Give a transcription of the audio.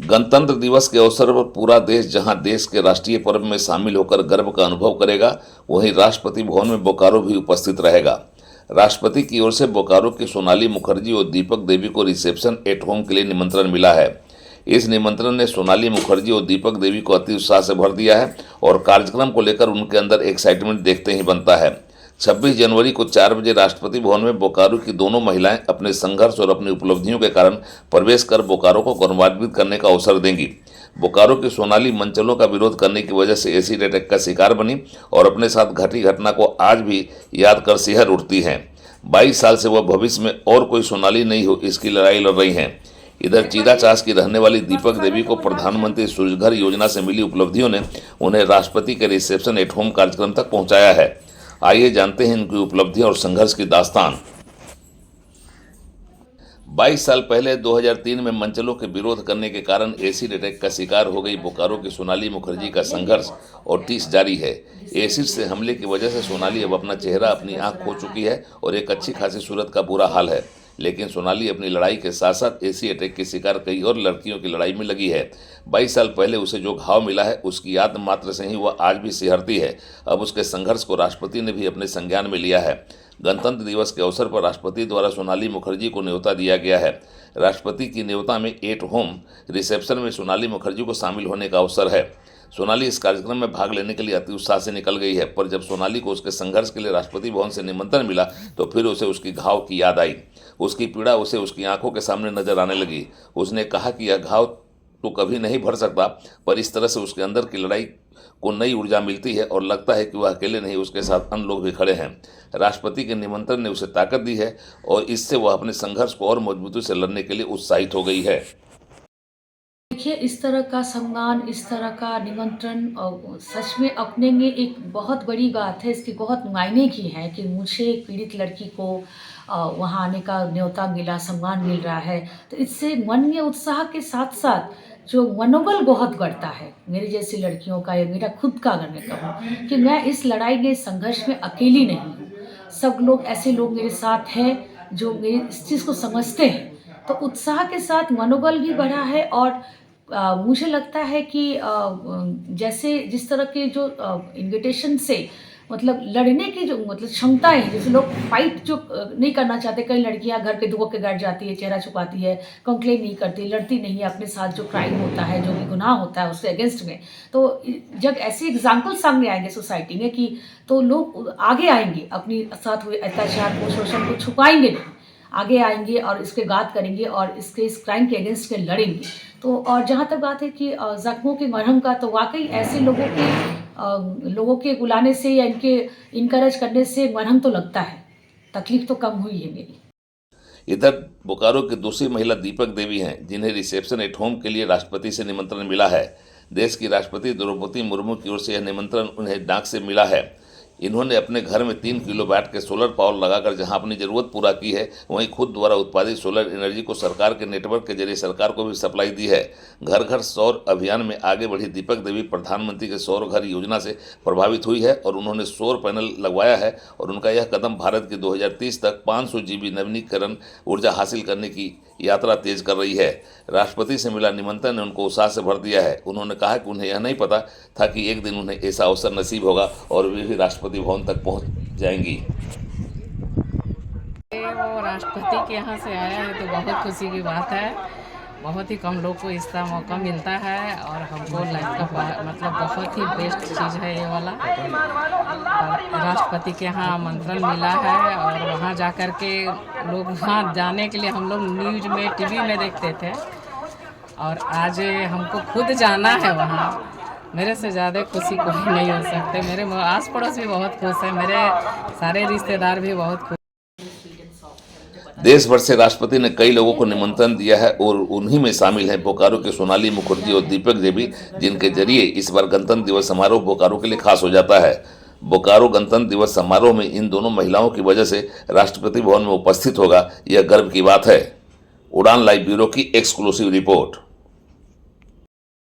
गणतंत्र दिवस के अवसर पर पूरा देश जहां देश के राष्ट्रीय पर्व में शामिल होकर गर्व का अनुभव करेगा, वहीं राष्ट्रपति भवन में बोकारो भी उपस्थित रहेगा। राष्ट्रपति की ओर से बोकारो की सोनाली मुखर्जी और दीपक देवी को रिसेप्शन एट होम के लिए निमंत्रण मिला है। इस निमंत्रण ने सोनाली मुखर्जी और दीपक देवी को अति उत्साह से भर दिया है और कार्यक्रम को लेकर उनके अंदर एक्साइटमेंट देखते ही बनता है। 26 जनवरी को 4 बजे राष्ट्रपति भवन में बोकारो की दोनों महिलाएं अपने संघर्ष और अपनी उपलब्धियों के कारण प्रवेश कर बोकारो को गौरवान्वित करने का अवसर देंगी। बोकारो की सोनाली मंचलों का विरोध करने की वजह से एसिड अटैक का शिकार बनी और अपने साथ घटी घटना को आज भी याद कर सिहर उठती हैं। 22 साल से वह भविष्य में और कोई सोनाली नहीं हो, इसकी लड़ाई लड़ रही हैं। इधर चीराचास की रहने वाली दीपक देवी को प्रधानमंत्री सूर्यघर योजना से मिली उपलब्धियों ने उन्हें राष्ट्रपति के रिसेप्शन एट होम कार्यक्रम तक पहुंचाया है। आइए जानते हैं इनकी उपलब्धियां और संघर्ष की दास्तान। 22 साल पहले 2003 में मंचलों के विरोध करने के कारण एसिड अटैक का शिकार हो गई बोकारो की सोनाली मुखर्जी का संघर्ष और तीस जारी है। एसिड से हमले की वजह से सोनाली अब अपना चेहरा, अपनी आंख खो चुकी है और एक अच्छी खासी सूरत का बुरा हाल है। लेकिन सोनाली अपनी लड़ाई के साथ साथ एसिड अटैक के शिकार कई और लड़कियों की लड़ाई में लगी है। 22 साल पहले उसे जो घाव मिला है, उसकी याद मात्र से ही वह आज भी सिहरती है। अब उसके संघर्ष को राष्ट्रपति ने भी अपने संज्ञान में लिया है। गणतंत्र दिवस के अवसर पर राष्ट्रपति द्वारा सोनाली मुखर्जी को न्योता दिया गया है। राष्ट्रपति की न्योता में एट होम रिसेप्शन में सोनाली मुखर्जी को शामिल होने का अवसर है। सोनाली इस कार्यक्रम में भाग लेने के लिए अति उत्साह से निकल गई है, पर जब सोनाली को उसके संघर्ष के लिए राष्ट्रपति भवन से निमंत्रण मिला तो फिर उसे उसकी घाव की याद आई। उसकी पीड़ा उसे उसकी आंखों के सामने नजर आने लगी। उसने कहा कि यह घाव तो कभी नहीं भर सकता, पर इस तरह से उसके अंदर की लड़ाई को नई ऊर्जा मिलती है और लगता है कि वह अकेले नहीं, उसके साथ अन्य लोग भी खड़े हैं। राष्ट्रपति के निमंत्रण ने उसे ताकत दी है और इससे वह अपने संघर्ष को और मजबूती से लड़ने के लिए उत्साहित हो गई है। देखिए, इस तरह का सम्मान, इस तरह का निमंत्रण सच में अपने में एक बहुत बड़ी बात है। इसकी बहुत मायने की है कि मुझे एक पीड़ित लड़की को वहाँ आने का न्योता मिला, सम्मान मिल रहा है। तो इससे मन में उत्साह के साथ साथ जो मनोबल बहुत बढ़ता है मेरी जैसी लड़कियों का, या मेरा खुद का अगर मैं कहूँ कि मैं इस लड़ाई में, संघर्ष में अकेली नहीं हूँ। सब लोग, ऐसे लोग मेरे साथ हैं जो मेरी इस चीज़ को समझते हैं। तो उत्साह के साथ मनोबल भी बढ़ा है और मुझे लगता है कि जैसे जिस तरह के जो इन्विटेशन से मतलब लड़ने की जो मतलब क्षमता है, जैसे लोग फाइट जो नहीं करना चाहते, कई लड़कियां घर पे दुबक के बैठ जाती है, चेहरा छुपाती है, कंप्लेन नहीं करती, लड़ती नहीं है अपने साथ जो क्राइम होता है, जो भी गुनाह होता है उसके अगेंस्ट में। तो जब ऐसे एग्जाम्पल सामने आएंगे सोसाइटी में कि तो लोग आगे आएंगे, अपनी साथ हुए अत्याचार को, शोषण को छुपाएंगे नहीं, आगे आएंगे और इसके गाद करेंगे और इस क्राइम के अगेंस्ट के लड़ेंगे। तो और जहाँ तक बात है कि ज़ख्मों के मरहम का, तो वाकई ऐसे लोगों के बुलाने से या इनके इनकरेज करने से मरहम तो लगता है, तकलीफ तो कम हुई है मेरी। इधर बोकारो की दूसरी महिला दीपक देवी हैं, जिन्हें रिसेप्शन एट होम के लिए राष्ट्रपति से निमंत्रण मिला है। देश की राष्ट्रपति द्रौपदी मुर्मू की ओर से यह निमंत्रण उन्हें डाक से मिला है। इन्होंने अपने घर में 3 किलोवाट के सोलर पावर लगाकर जहां अपनी ज़रूरत पूरा की है, वहीं खुद द्वारा उत्पादित सोलर एनर्जी को सरकार के नेटवर्क के जरिए सरकार को भी सप्लाई दी है। घर घर सौर अभियान में आगे बढ़ी दीपक देवी प्रधानमंत्री के सौर घर योजना से प्रभावित हुई है और उन्होंने सौर पैनल लगवाया है और उनका यह कदम भारत की 2030 तक 500 GB नवीनीकरण ऊर्जा हासिल करने की यात्रा तेज कर रही है। राष्ट्रपति से मिला निमंत्रण ने उनको उत्साह से भर दिया है। उन्होंने कहा कि उन्हें यह नहीं पता था कि एक दिन उन्हें ऐसा अवसर नसीब होगा और वे भी राष्ट्रपति भवन तक पहुंच जाएंगी। वो राष्ट्रपति के यहाँ से आया है तो बहुत खुशी की बात है। बहुत ही कम लोग को इसका मौका मिलता है और हमको लाइफ का मतलब बहुत ही बेस्ट चीज़ है ये वाला। और राष्ट्रपति के यहाँ आमंत्रण मिला है और वहाँ जाकर के लोग, वहाँ जाने के लिए हम लोग न्यूज़ में, टीवी में देखते थे और आज हमको खुद जाना है वहाँ। मेरे से ज़्यादा खुशी कोई नहीं हो सकते। मेरे आस पड़ोस भी बहुत खुश है, मेरे सारे रिश्तेदार भी बहुत खुश। देश भर से राष्ट्रपति ने कई लोगों को निमंत्रण दिया है और उन्हीं में शामिल हैं बोकारो के सोनाली मुखर्जी और दीपक देवी, जिनके जरिए इस बार गणतंत्र दिवस समारोह बोकारो के लिए खास हो जाता है। बोकारो गणतंत्र दिवस समारोह में इन दोनों महिलाओं की वजह से राष्ट्रपति भवन में उपस्थित होगा, यह गर्व की बात है। उड़ान लाइव ब्यूरो की एक्सक्लूसिव रिपोर्ट।